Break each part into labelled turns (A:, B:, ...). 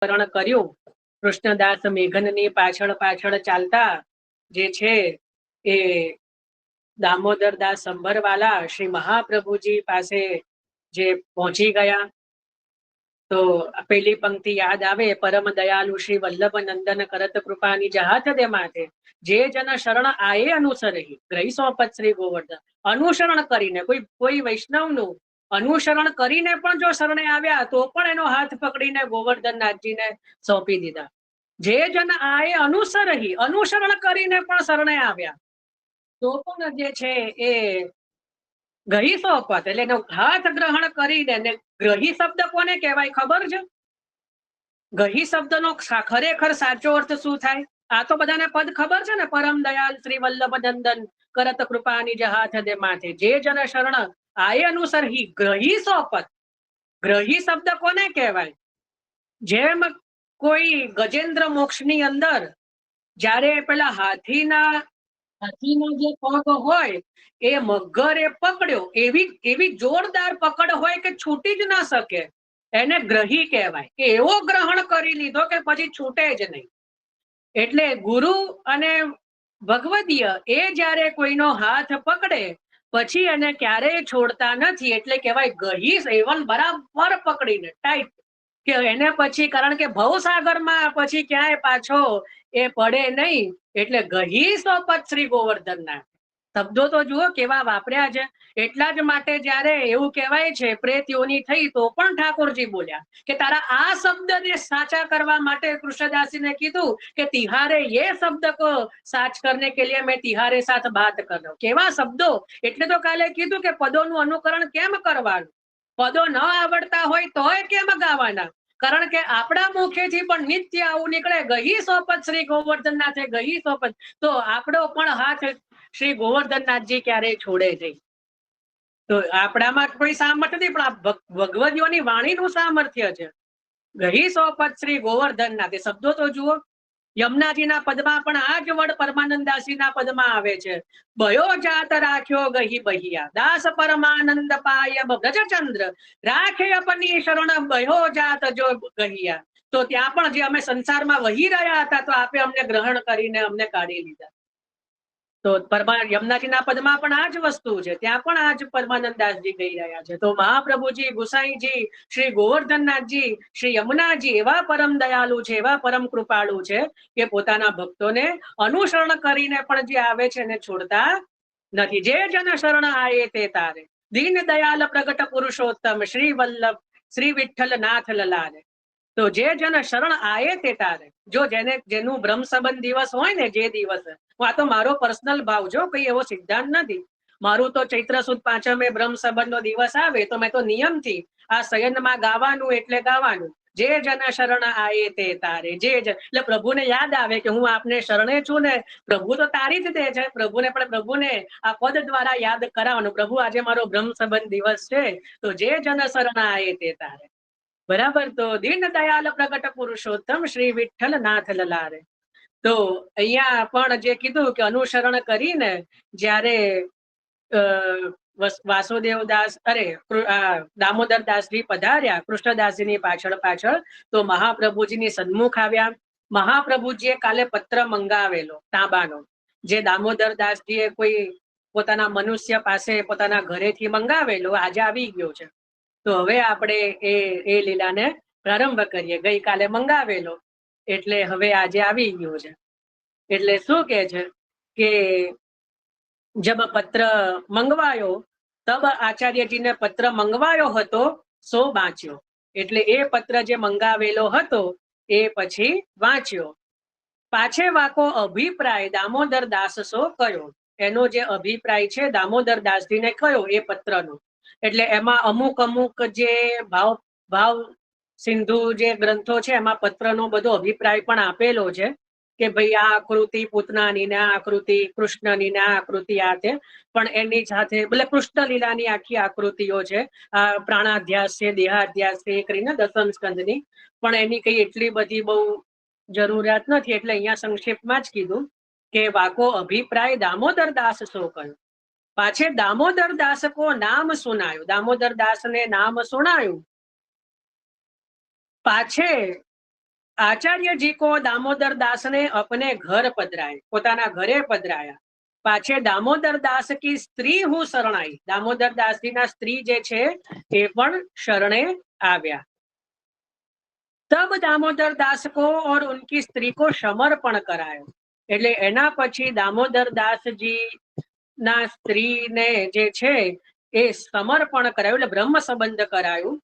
A: કરણ કર્યું. કૃષ્ણદાસ મેઘનની પાછળ પાછળ ચાલતા જે છે એ દામોદરદાસ સંભરવાલા શ્રી મહાપ્રભુજી પાસે જે પહોંચી ગયા તો પેલી પંક્તિ યાદ આવે, પરમ દયાલુ શ્રી વલ્લભ નંદન કરત કૃપાની જહાથ દે માથે જે જન શરણ આયે અનુસરહી ગ્રહી સોપત શ્રી ગોવર્ધન. અનુસરણ કરીને કોઈ વૈષ્ણવનું અનુસરણ કરીને પણ જો શરણે આવ્યા તો પણ એનો હાથ પકડીને ગોવર્ધનનાથજીને સોંપી દીધા. જે જન આયે અનુસરહી, અનુસરણ કરીને પણ શરણે આવ્યા તો પણ જે છે એ ગ્રહી સોપત એટલે એનો હાથ ગ્રહણ કરીને. ગ્રહી શબ્દ કોને કહેવાય ખબર છે? ગ્રહી શબ્દનો ખરેખર સાચો અર્થ શું થાય? આ તો બધાને પદ ખબર છે ને, પરમ દયાલ શ્રી વલ્લભ નંદન કરત કૃપાની જહાથ દે માથે જે જન શરણ આયે અનુસરહી ગ્રહી સોપત. ગ્રહી શબ્દ કોને કહેવાય? જેમ કોઈ ગજેન્દ્ર મોક્ષની અંદર જ્યારે પેલા હાથીના જે પગ હોય એ મગરે પકડ્યો, એવી જોરદાર પકડ હોય કે છૂટી જ ના શકે, એને ગ્રહી કહેવાય. કે એવો ગ્રહણ કરી લીધો કે પછી છૂટે જ નહીં. એટલે ગુરુ અને ભગવદીય એ જ્યારે કોઈનો હાથ પકડે પછી એને ક્યારેય છોડતા નથી, એટલે કહેવાય ગ્રહી સેવન, બરાબર પકડીને ટાઈટ. કે એને પછી કારણ કે ભવસાગરમાં પછી ક્યાંય પાછો એ પડે નહીં, એટલે ગહી સોપત શ્રી ગોવર્ધનનાથ. શબ્દો તો જુઓ કેવા વાપર્યા છે. એટલા જ માટે જ્યારે એવું કહેવાય છે પ્રેત યોની થઈ તો પણ ઠાકોરજી બોલ્યા કે તારા આ શબ્દને સાચા કરવા માટે કૃષ્ણદાસીને કીધું કે તિહારે ये शब्द को साच करने के लिए मैं तिहारे साथ बात कर रहा हूं. કેવા શબ્દો! એટલે તો કાલે કીધું કે પદોનું અનુકરણ કેમ કરવાનું, પદો ન આવડતા હોય તોય કેમ ગાવાના, કારણ કે આપણા મુખેથી પણ નિત્ય આવું નીકળે ગહી સોપત શ્રી ગોવર્ધનનાથે ગહી સોપત. તો આપણો પણ હાથ શ્રી ગોવર્ધનનાથજી ક્યારેય છોડે નહીં. તો આપણામાં કોઈ સામર્થ્ય નથી, પણ આ ભગવદીઓની વાણીનું સામર્થ્ય છે. ગહી સોપત શ્રી ગોવર્ધનનાથ. એ શબ્દો તો જુઓ. યમુનાજીના પદમાં પણ આ જ વડ પરમાનંદાસીના પદમાં આવે છે. બયો જાત રાખ્યો ગહી બહિયા દાસ પરમાનંદ પાય બ્રજચંદ્ર રાખે અપની શરણ બયો જાત જો ગહિયા. તો ત્યાં પણ જે અમે સંસારમાં વહી રહ્યા હતા તો આપે અમને ગ્રહણ કરીને અમને કાઢી લીધા. તો યમુનાજીના પદમાં પણ આ જ વસ્તુ છે. ત્યાં પણ આ જ પરમાનંદાસજી કહી રહ્યા છે. તો મહાપ્રભુજી, ગુસાઈજી, શ્રી ગોવર્ધનનાથજી, શ્રી યમુનાજી એવા પરમ દયાળુ છે, એવા પરમ કૃપાળુ છે કે પોતાના ભક્તોને અનુસરણ કરીને પણ જે આવે છે એને છોડતા નથી. જે જન શરણ આયે તે તારે દીન દયાલ પ્રગટ પુરુષોત્તમ શ્રી વલ્લભ શ્રી વિઠ્ઠલ નાથ લલારે. તો જે જન શરણ આયે તે તારે. જો જેનું બ્રહ્મ સંબંધ દિવસ હોય ને, જે દિવસે, આ તો મારો પર્સનલ ભાવ, જો કઈ એવો સિદ્ધાંત નથી મારું, તો ચૈત્ર સુદ પાંચમે બ્રહ્મ સંબંધ નો દિવસ આવે તો મેં તો નિયમથી આ શયનમાં ગાવાનું એટલે ગાવાનું, જે જન શરણ આયે તે તારે. એટલે પ્રભુને યાદ આવે કે હું આપને શરણે છું ને, પ્રભુ તો તારી જ દે છે. પ્રભુને આ પદ દ્વારા યાદ કરાવવાનું, પ્રભુ આજે મારો બ્રહ્મ સંબંધ દિવસ છે તો જે જન શરણ આયે તે તારે. બરાબર. તો દીન દયાલ પ્રગટ પુરુષોત્તમ શ્રી વિઠ્ઠલ નાથ લલારે. તો અહીંયા પણ જે કીધું કે અનુસરણ કરીને જ્યારે વાસુદેવદાસ દામોદર દાસજી પધાર્યા કૃષ્ણદાસજીની પાછળ પાછળ, તો મહાપ્રભુજીની સન્મુખ આવ્યા. મહાપ્રભુજીએ કાલે પત્ર મંગાવેલો તાંબાનો, જે દામોદર દાસજીએ કોઈ પોતાના મનુષ્ય પાસે પોતાના ઘરેથી મંગાવેલો, આજે આવી ગયો છે. તો હવે આપણે એ લીલાને પ્રારંભ કરીએ. ગઈકાલે મંગાવેલો એટલે હવે આજે આવી ગયો છે. એટલે શું કે છે કે જબ પત્ર મંગવાયો તબ આચાર્યજીને પત્ર મંગવાયો હતો સો વાંચ્યો. એટલે એ પત્ર જે મંગાવેલો હતો એ પછી વાંચ્યો. પાછે વાકો અભિપ્રાય દામોદર દાસ સો કયો. એનો જે અભિપ્રાય છે દામોદર દાસજીને કયો એ પત્રનો. એટલે એમાં અમુક જે ભાવ સિંધુ જે ગ્રંથો છે એમાં પત્રનો બધો અભિપ્રાય પણ આપેલો છે કે ભાઈ આ આકૃતિ પૂતનાની ને, આ આકૃતિ કૃષ્ણની ને, આ આકૃતિ આ છે. પણ એની સાથે એટલે કૃષ્ણ લીલાની આખી આકૃતિઓ છે. આ પ્રાણાધ્યાસ છે, દેહાધ્યાસ છે, એ કરીને દસમ સ્કંદની. પણ એની કઈ એટલી બધી બહુ જરૂરિયાત નથી, એટલે અહીંયા સંક્ષેપમાં જ કીધું કે વાકો અભિપ્રાય દામોદર દાસ સો કહ્યું. પાછે દામોદર દાસ કો નામ સુનાયું. દામોદર દાસ ને નામ સુનાયું. પાછે आचार्य जी को दामोदर दास ने अपने घर पधराए, પોતાના ઘરે પધરાયા. પાછે દામોદર દાસ की स्त्री હું શરણાઈ, દામોદર દાસજીના સ્ત્રી જે છે એ પણ શરણે આવ્યા. तब दामोदर दास को और उनकी स्त्री को समर्पण करायो. એટલે એના પછી દામોદર દાસજી ના સ્ત્રીને જે છે એ સમર્પણ કરાયું, એટલે બ્રહ્મ સંબંધ કરાયું.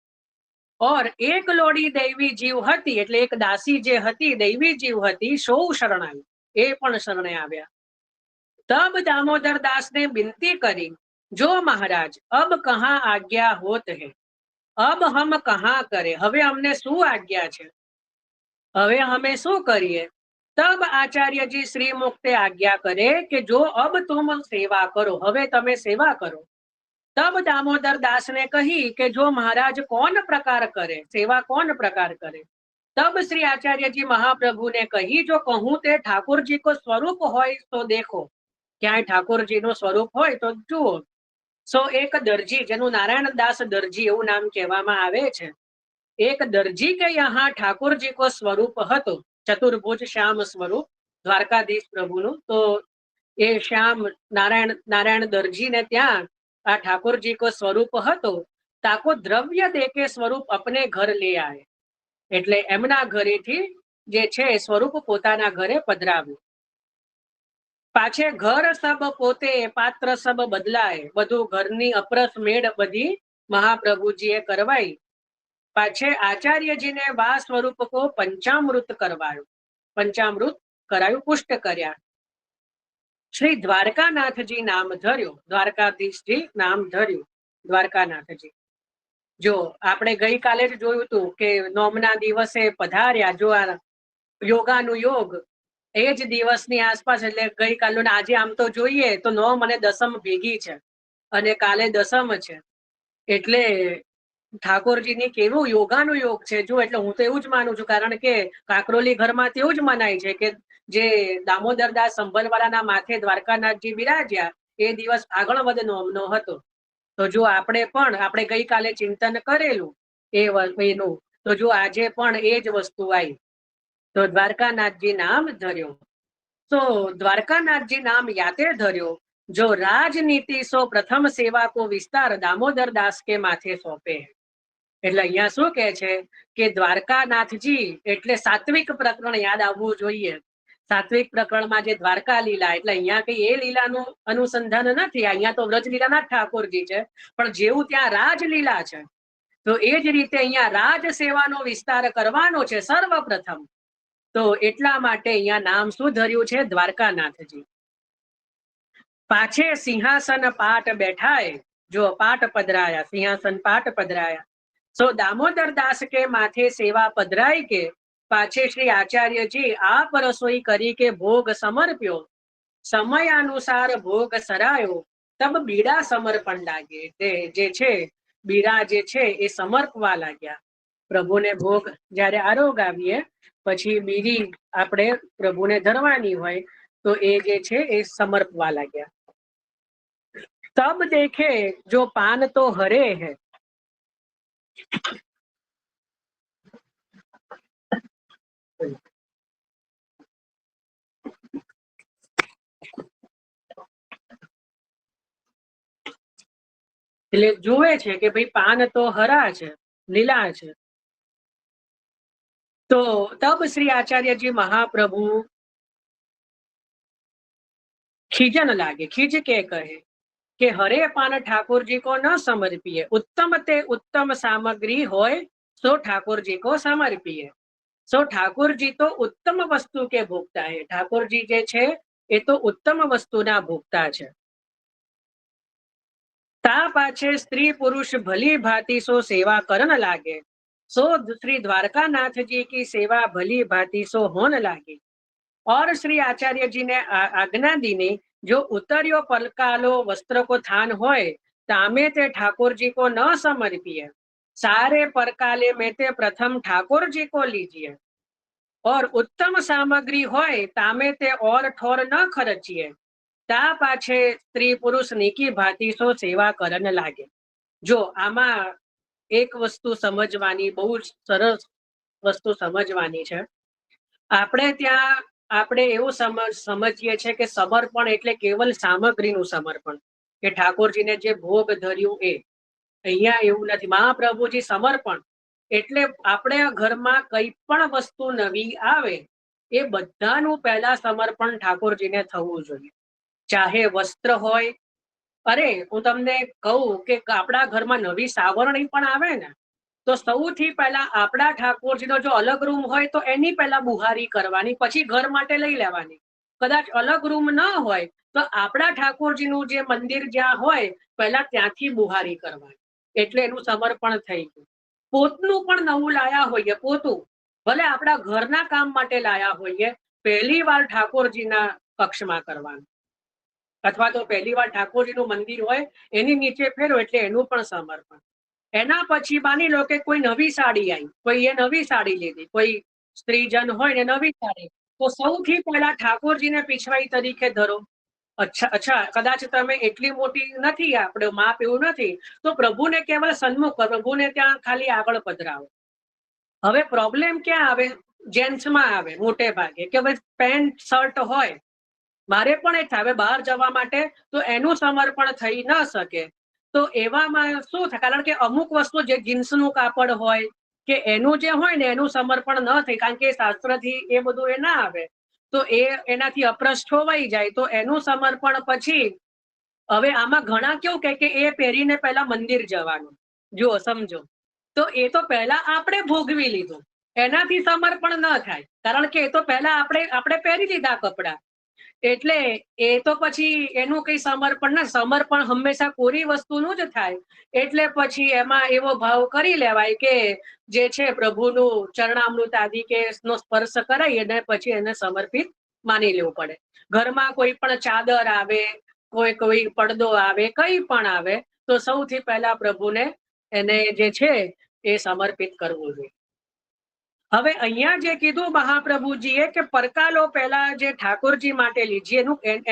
A: और एक लोड़ी दैवी जीव हती, એટલે એક દાસી જે હતી દૈવી જીવ હતી, સૌ શરણાઈ, એ પણ શરણે આવ્યા. तब दामोदर दास ने विनती करी, जो महाराज अब कहाँ आज्ञा होत है, अब हम कहाँ करे, હવે અમને શું આજ્ઞા છે, હવે અમે શું કરીએ. तब आचार्य जी श्री मुक्ते आज्ञा करे कि जो अब तुम सेवा करो, હવે તમે સેવા કરો. तब दामोदर दास ने कही कि जो महाराज कौन प्रकार करे, सेवा कौन प्रकार करे. तब श्री आचार्य जी महाप्रभु ने कही, जो कहूं ते ठाकुर जी को स्वरूप होय तो देखो, ક્યાંય ઠાકોર જી નું સ્વરૂપ હોય તો જુઓ. સો એક દરજી, જેનું નારાયણ દાસ દરજી એવું નામ કહેવામાં આવે છે, એક દરજી કે यहाँ ઠાકોર जी को स्वरूप હતો, ચતુર્ભુજ શ્યામ સ્વરૂપ દ્વારકાધીશ પ્રભુનું. તો એ શ્યામ નારાયણ દરજી ને ત્યાં આ ठाकुर जी को स्वरूप હતો. તાકો દ્રવ્ય દે કે સ્વરૂપ અપને ઘર લે આए, એટલે એમના ઘરેથી જે છે સ્વરૂપ પોતાના ઘરે પધરાવ્યું. પાછે ઘર સબ પોતે પાત્ર સબ બદલાય, બધું ઘરની અપરસ મેળ બધી મહાપ્રભુજીએ કરવાઈ. પાછે આચાર્યજીને વા સ્વરૂપ કો પંચામૃત કરવાયું, પંચામૃત કરાયું, પુષ્ટ કર્યા. શ્રી દ્વારકાનાથજી નામ ધર્યું, દ્વારકાધીશજી નામ ધર્યું, દ્વારકાનાથજી. જો આપણે ગઈકાલે જ જોયું હતું કે નોમના દિવસે પધાર્યા, જો આ યોગાનું યોગ એ જ દિવસની આસપાસ, એટલે ગઈકાલનું આજે આમ તો જોઈએ તો નોમ અને દસમ ભેગી છે અને કાલે દસમ છે, એટલે ઠાકોરજીની કેવું યોગાનું યોગ છે જો. એટલે હું તો એવું જ માનું છું, કારણ કે કાકરોલી ઘરમાં તેવું જ મનાય છે કે જે દામોદરદાસ સંભલવાળાના માથે દ્વારકાનાથજી બિરાજ્યા એ દિવસ ફાગણ વદ નોમનો હતો. તો જો આપણે ગઈકાલે ચિંતન કરેલું એનું, તો જો આજે પણ એ જ વસ્તુ આવી. તો દ્વારકાનાથજી નામ ધર્યો. તો દ્વારકાનાથજી નામ યાતે ધર્યો, જો રાજનીતિ સો પ્રથમ સેવા કો વિસ્તાર દામોદર દાસ કે માથે સોંપે. એટલે અહીંયા શું કહે છે કે દ્વારકાનાથજી એટલે સાત્વિક પ્રકરણ યાદ આવવું જોઈએ. સાત્વિક પ્રકરણમાં જે દ્વારકા લીલા, એટલે અહીંયા કઈ એ લીલાનું અનુસંધાન નથી, અહીંયા તો વ્રજલીલાના જ ઠાકોરજી છે, પણ જેવું ત્યાં રાજલીલા છે તો એ જ રીતે અહીંયા રાજ સેવાનો વિસ્તાર કરવાનો છે સર્વપ્રથમ. તો એટલા માટે અહીંયા નામ શું ધર્યું છે, દ્વારકાનાથજી. પાછે સિંહાસન પાટ બેઠાય, જો પાટ પધરાયા, સિંહાસન પાટ પધરાયા. સો દામોદર દાસ કે માથે સેવા પધરાઈ કે પાછે શ્રી આચાર્યજી આપ રસોઈ કરી કે ભોગ સમર્પ્યો, સમય અનુસાર ભોગ સરાયો. તબ બીડા સમર્પણ લાગે, જે છે બીડા જે છે એ સમર્પવા લાગ્યા. પ્રભુને ભોગ જ્યારે આરોગાવીએ પછી બીડી આપણે પ્રભુને ધરવાની હોય તો એ જે છે એ સમર્પવા લાગ્યા. તબ દેખે જો પાન તો હરે હૈ, એટલે જુએ છે કે ભાઈ પાન તો હરા છે, લીલા છે. તો તબ શ્રી આચાર્યજી મહાપ્રભુ खीजन लागे, खीज के कहे कि हरे पान ठाकुर जी को न समर्पिए, उत्तम ते उत्तम सामग्री होय सो ठाकुर जी को समर्पिए. सो ठाकुर जी तो उत्तम वस्तु के भोगता है, ठाकुर जी जे छे ए तो उत्तम वस्तु ना भोगता छे. ता पाछे स्त्री पुरुष भली भांति सो सेवा करन लागे, सो श्री द्वारकानाथ जी की सेवा भली भांति सो होन लागी. और श्री आचार्य जी ने आज्ञा दीने, जो उतरियो पलकालो वस्त्र को थान होय तामे ते ठाकुर जी को न समर्पिए, सारे परकाले में ते प्रथम ठाकुर जी को लीजिए. और उत्तम सामग्री होय तामे ते और ठोर न खर्चिए, ता पाछे स्त्री पुरुष नीकी भांति सो सेवा करन लागे. जो आमा एक वस्तु समझवानी, बहु सरस वस्तु समझवानी छे આપણે ત્યાં આપણે એવું સમજીએ છીએ કે સમર્પણ એટલે કેવલ સામગ્રીનું સમર્પણ, કે ઠાકોરજીને જે ભોગ ધર્યું એ. અહીંયા એવું નથી. મહાપ્રભુજી સમર્પણ એટલે આપણે ઘરમાં કઈ પણ વસ્તુ નવી આવે એ બધાનું પહેલા સમર્પણ ઠાકોરજીને થવું જોઈએ. ચાહે વસ્ત્ર હોય, અરે હું તમને કહું કે આપણા ઘરમાં નવી સાવરણી પણ આવે ને, તો સૌથી પહેલા આપણા ઠાકોરજીનો જો અલગ રૂમ હોય તો એની પહેલા બુહારી કરવાની, પછી ઘર માટે લઈ લેવાની. કદાચ અલગ રૂમ ન હોય તો આપણા ઠાકોરજીનું જે મંદિર જ્યાં હોય પહેલા ત્યાંથી બુહારી કરવાની, એટલે એનું સમર્પણ થઈ ગયું. પોતનું પણ નવું લાયા હોઈએ, પોતું ભલે આપણા ઘરના કામ માટે લાયા હોઈએ, પહેલી વાર ઠાકોરજીના કક્ષમાં કરવાનું, અથવા તો પહેલી વાર ઠાકોરજીનું મંદિર હોય એની નીચે ફેરો, એટલે એનું પણ સમર્પણ. એના પછી માની લો કે કોઈ નવી સાડી આવી, કોઈ એ નવી સાડી લીધી, કોઈ સ્ત્રીજન હોય ને નવી સાડી, તો સૌથી પહેલા ઠાકોરજીને પીછવાઈ તરીકે ધરો. અચ્છા કદાચ તમે એટલી મોટી નથી, આપણે માપ એવું નથી, તો પ્રભુને કેવલ સન્મુખ, પ્રભુને ત્યાં ખાલી આગળ પધરાવો. હવે પ્રોબ્લેમ ક્યાં આવે? જેન્ટ્સમાં આવે મોટે ભાગે, કે ભાઈ પેન્ટ શર્ટ હોય, મારે પણ એ થાય બહાર જવા માટે, તો એનું સમર્પણ થઈ ન શકે. તો એવામાં શું થાય? કારણ કે અમુક વસ્તુ જે જીન્સનું કાપડ હોય કે એનું જે હોય ને એનું સમર્પણ ન થાય, કારણ કે શાસ્ત્રથી એ બધું એ ના આવે, તો એ એનાથી અપ્રસ્થ હોવાઈ જાય, તો એનું સમર્પણ પછી. હવે આમાં ઘણા કેવું કે એ પહેરીને પહેલા મંદિર જવાનું, જુઓ સમજો, તો એ તો પહેલા આપણે ભોગવી લીધું, એનાથી સમર્પણ ન થાય, કારણ કે એ તો પહેલા આપણે પહેરી લીધા કપડા, એટલે એ તો પછી એનું કઈ સમર્પણ ના. સમર્પણ હંમેશા કોરી વસ્તુનું જ થાય, એટલે પછી એમાં એવો ભાવ કરી લેવાય કે જે છે પ્રભુનું ચરણામૃત આદિ કે નો સ્પર્શ કરાઈ અને પછી એને સમર્પિત માની લેવું પડે. ઘરમાં કોઈ પણ ચાદર આવે, કોઈ પડદો આવે, કઈ પણ આવે, તો સૌથી પહેલા પ્રભુને એને જે છે એ સમર્પિત કરવું જોઈએ. હવે અહીંયા જે કીધું મહાપ્રભુજીએ કે પરકાલો પહેલા જે ઠાકોરજી માટે લીધી,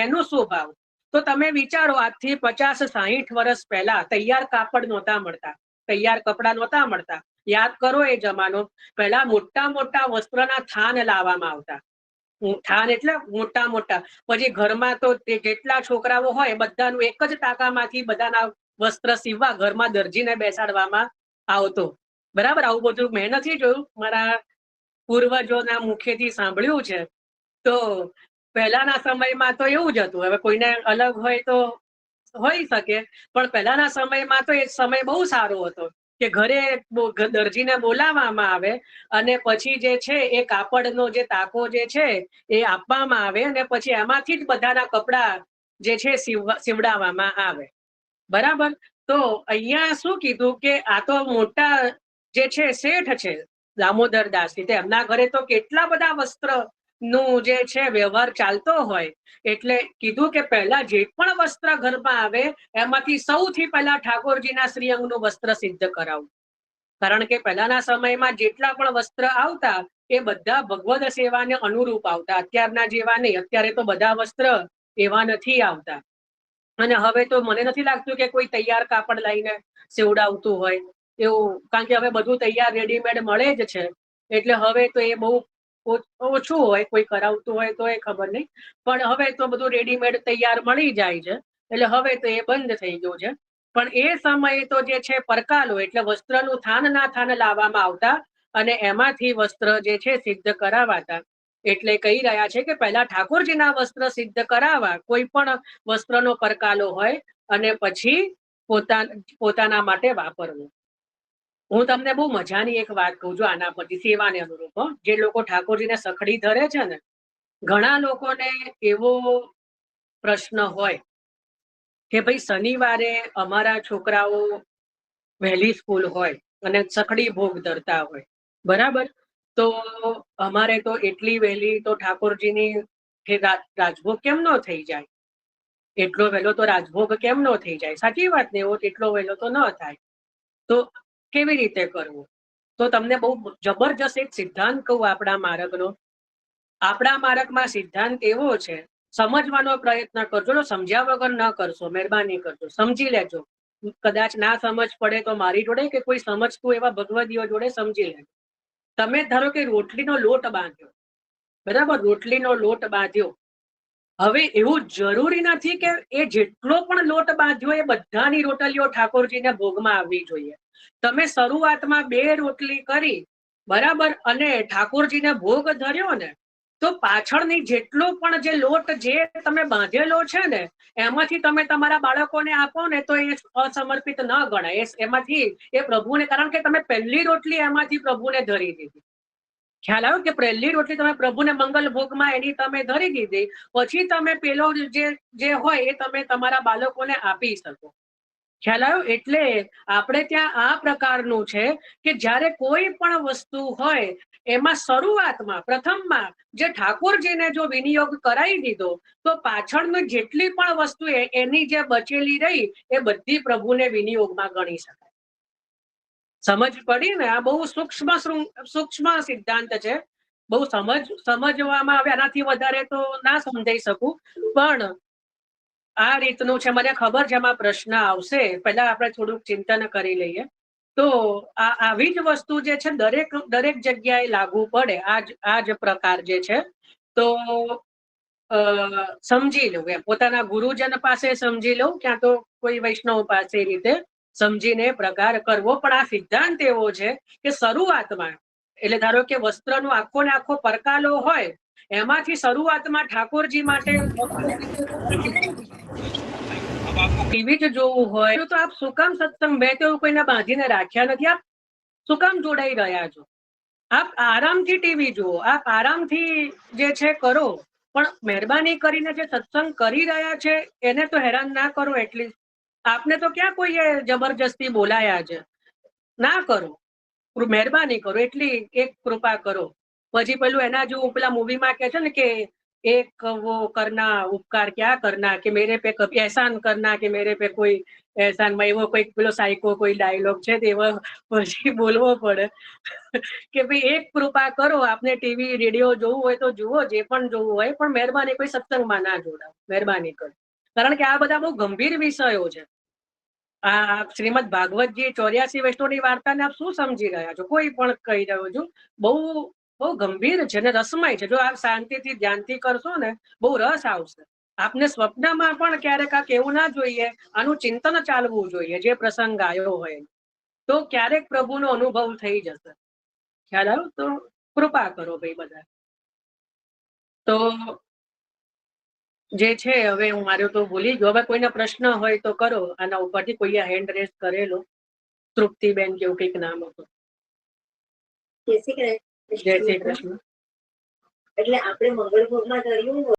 A: એનું શું ભાવ? તો તમે વિચારો, આજથી 50-60 વર્ષ પહેલા તૈયાર કાપડ નહોતા મળતા, તૈયાર કપડા નહોતા મળતા. યાદ કરો એ જમાનો. પહેલા મોટા મોટા વસ્ત્રના થાન લાવવામાં આવતા. થાન એટલે મોટા મોટા. પછી ઘરમાં તો જેટલા છોકરાઓ હોય બધાનું એક જ ટાંકામાંથી બધાના વસ્ત્ર સીવવા ઘરમાં દરજીને બેસાડવામાં આવતો. બરાબર, આવું બધું મેં નથી જોયું, મારા પૂર્વજોના મુખેથી સાંભળ્યું છે. તો પહેલાના સમયમાં તો એવું જ હતું. હવે કોઈને અલગ હોય તો હોઈ શકે, પણ પહેલાના સમયમાં તો એ સમય બહુ સારો હતો કે ઘરે દરજીને બોલાવવામાં આવે અને પછી જે છે એ કાપડનો જે તાકો જે છે એ આપવામાં આવે અને પછી એમાંથી જ બધાના કપડા જે છે સીવડાવવામાં આવે. બરાબર. તો અહીંયા શું કીધું કે આ તો મોટા જે છે શેઠ છે દામોદર દાસજી, એમના ઘરે તો કેટલા બધા વસ્ત્ર નું જે છે વ્યવહાર ચાલતો હોય, એટલે કીધું કે પહેલા જે પણ વસ્ત્ર ઘરમાં આવે એમાંથી સૌથી પહેલા ઠાકોરજીના શ્રીઅંગનું વસ્ત્ર સિદ્ધ કરાવું. કારણ કે પહેલાના સમયમાં જેટલા પણ વસ્ત્ર આવતા એ બધા ભગવદ સેવાને અનુરૂપ આવતા, અત્યારના જેવા નહીં. અત્યારે તો બધા વસ્ત્ર એવા નથી આવતા. અને હવે તો મને નથી લાગતું કે કોઈ તૈયાર કાપડ લઈને સેવડાવતું હોય એવું, કારણ કે હવે બધું તૈયાર રેડીમેડ મળે જ છે, એટલે હવે તો એ બહુ ઓછું હોય. કોઈ કરાવતું હોય તો એ ખબર નહીં, પણ હવે તો બધું રેડીમેડ તૈયાર મળી જાય છે, એટલે હવે તો એ બંધ થઈ ગયું છે. પણ એ સમયે તો જે છે પરકાલો એટલે વસ્ત્રનું થાન ના થાન લાવવામાં આવતા અને એમાંથી વસ્ત્ર જે છે સિદ્ધ કરાવાતા. એટલે કહી રહ્યા છે કે પહેલા ઠાકોરજીના વસ્ત્ર સિદ્ધ કરાવવા, કોઈ પણ વસ્ત્રનો પરકાલો હોય અને પછી પોતાના માટે વાપરવું. હું તમને બહુ મજાની એક વાત કહું છું આના પરથી, સેવાને અનુરૂપ. જે લોકો ઠાકોરજીને સખડી ધરે છે ને, ઘણા લોકોને એવો પ્રશ્ન હોય કે ભાઈ શનિવારે અમારા છોકરાઓ વહેલી સ્કૂલ હોય અને સખડી ભોગ ધરતા હોય, બરાબર. તો અમારે તો એટલી વહેલી તો ઠાકોરજીની કે રાજભોગ કેમ નો થઈ જાય? એટલો વહેલો તો રાજભોગ કેમ નો થઈ જાય? સાચી વાત ને, એવો એટલો વહેલો તો ન થાય. તો કેવી રીતે કરવું? તો તમને બહુ જબરજસ્ત એક સિદ્ધાંત કહું આપણા માર્ગનો. આપણા માર્ગમાં સિદ્ધાંત એવો છે, સમજવાનો પ્રયત્ન કરજો. સમજ્યા વગર ન કરશો, મહેરબાની કરજો, સમજી લેજો. કદાચ ના સમજ પડે તો મારી જોડે કે કોઈ સમજતું એવા ભગવદીઓ જોડે સમજી લેજો. તમે ધારો કે રોટલીનો લોટ બાંધ્યો, બરાબર, રોટલીનો લોટ બાંધ્યો. હવે એવું જરૂરી નથી કે એ જેટલો પણ લોટ બાંધ્યો એ બધાની રોટલીઓ ઠાકોરજીને ભોગમાં આવવી જોઈએ. તમે શરૂઆતમાં 2 રોટલી કરી, બરાબર, અને ઠાકોરજીને ભોગ ધર્યો ને, તો પાછળની જેટલો પણ જે લોટ જે તમે બાંધેલો છે ને, એમાંથી તમે તમારા બાળકોને આપો ને તો એ અસમર્પિત ન ગણાય. એમાંથી એ પ્રભુને, કારણ કે તમે પહેલી રોટલી એમાંથી પ્રભુને ધરી દીધી. ખ્યાલ આવ્યો કે પહેલી રોટલી તમે પ્રભુને મંગલ ભોગમાં એની તમે ધરી દીધી, પછી તમે પેલો જે હોય એ તમે તમારા બાળકોને આપી શકો. ખ્યાલ આવ્યો? એટલે આપણે ત્યાં આ પ્રકારનું છે કે જ્યારે કોઈ પણ વસ્તુ હોય એમાં શરૂઆતમાં પ્રથમમાં જે ઠાકોરજીને જો વિનિયોગ કરાવી દીધો, તો પાછળની જેટલી પણ વસ્તુ એની જે બચેલી રહી એ બધી પ્રભુને વિનિયોગમાં ગણી શકાય. સમજ પડી ને? આ બહુ સૂક્ષ્મ સિદ્ધાંત છે. બહુ સમજવામાં આવે, આનાથી વધારે તો ના સમજાઈ શકું, પણ આ રીતનું છે. મને ખબર છે એમાં પ્રશ્ન આવશે, પહેલા આપણે થોડુંક ચિંતન કરી લઈએ. તો આવી જ વસ્તુ જે છે દરેક જગ્યાએ લાગુ પડે. આ જ પ્રકાર જે છે, તો સમજી લઉં, એમ પોતાના ગુરુજન પાસે સમજી લઉં, ક્યાં તો કોઈ વૈષ્ણવ પાસે રીતે સમજીને પ્રકાર કરવો. પણ આ સિદ્ધાંત એવો છે કે શરૂઆતમાં, એટલે ધારો કે વસ્ત્રનો આખો ને આખો પરકાલો હોય, એમાંથી શરૂઆતમાં ઠાકોરજી માટે ટીવી જ જોવું હોય તો આપ શું કામ સત્સંગ, મેં તો કોઈને બાંધીને રાખ્યા નથી, આપ શું કામ જોડાઈ રહ્યા છો? આપ આરામથી ટીવી જુઓ, આપ આરામથી જે છે કરો, પણ મહેરબાની કરીને જે સત્સંગ કરી રહ્યા છે એને તો હેરાન ના કરો. એટલીસ્ટ આપને તો ક્યાં કોઈએ જબરજસ્તી બોલાયા છે? ના કરો, મહેરબાની કરો, એટલી એક કૃપા કરો. પછી પેલું એના જેવું પેલા મૂવીમાં કે છે ને કે એક वो करना उपकार क्या करना कि मेरे पे कभी एहसान करना कि मेरे पे कोई एहसान, में એવો કોઈ પેલો સાયકો કોઈ ડાયલોગ છે એવો પછી બોલવો પડે કે ભાઈ એક કૃપા કરો, આપને ટીવી રેડિયો જોવું હોય તો જુઓ, જે પણ જોવું હોય, પણ મહેરબાની કોઈ સત્સંગમાં ના જોડાઓ, મહેરબાની કરો. કારણ કે આ બધા બહુ ગંભીર વિષયો છે. આ શ્રીમદ ભાગવતજી 84 વૈષ્ણવની વાર્તાને આપ શું સમજી રહ્યા છો? કોઈ પણ કહી રહ્યો છું, બહુ ગંભીર છે ને રસમય છે. જો આપ શાંતિથી ધ્યાનથી કરશો ને, બહુ રસ આવશે આપને. સ્વપ્નમાં પણ ક્યારેક આ કેવું ના જોઈએ, આનું ચિંતન ચાલવું જોઈએ. જે પ્રસંગ આવ્યો હોય તો ક્યારેક પ્રભુનો અનુભવ થઈ જશે. ખ્યાલ આવ્યો? તો કૃપા કરો ભાઈ બધા. તો જે છે હવે હું મારો તો ભૂલી ગયો. હવે કોઈના પ્રશ્ન હોય તો કરો આના ઉપરથી. કોઈએ હેન્ડ રેઝ કરેલો, તૃપ્તિબેન કેવું કંઈક નામ હતું. જય શ્રી કૃષ્ણ. એટલે આપણે મંગળ ભોગમાં ધર્યું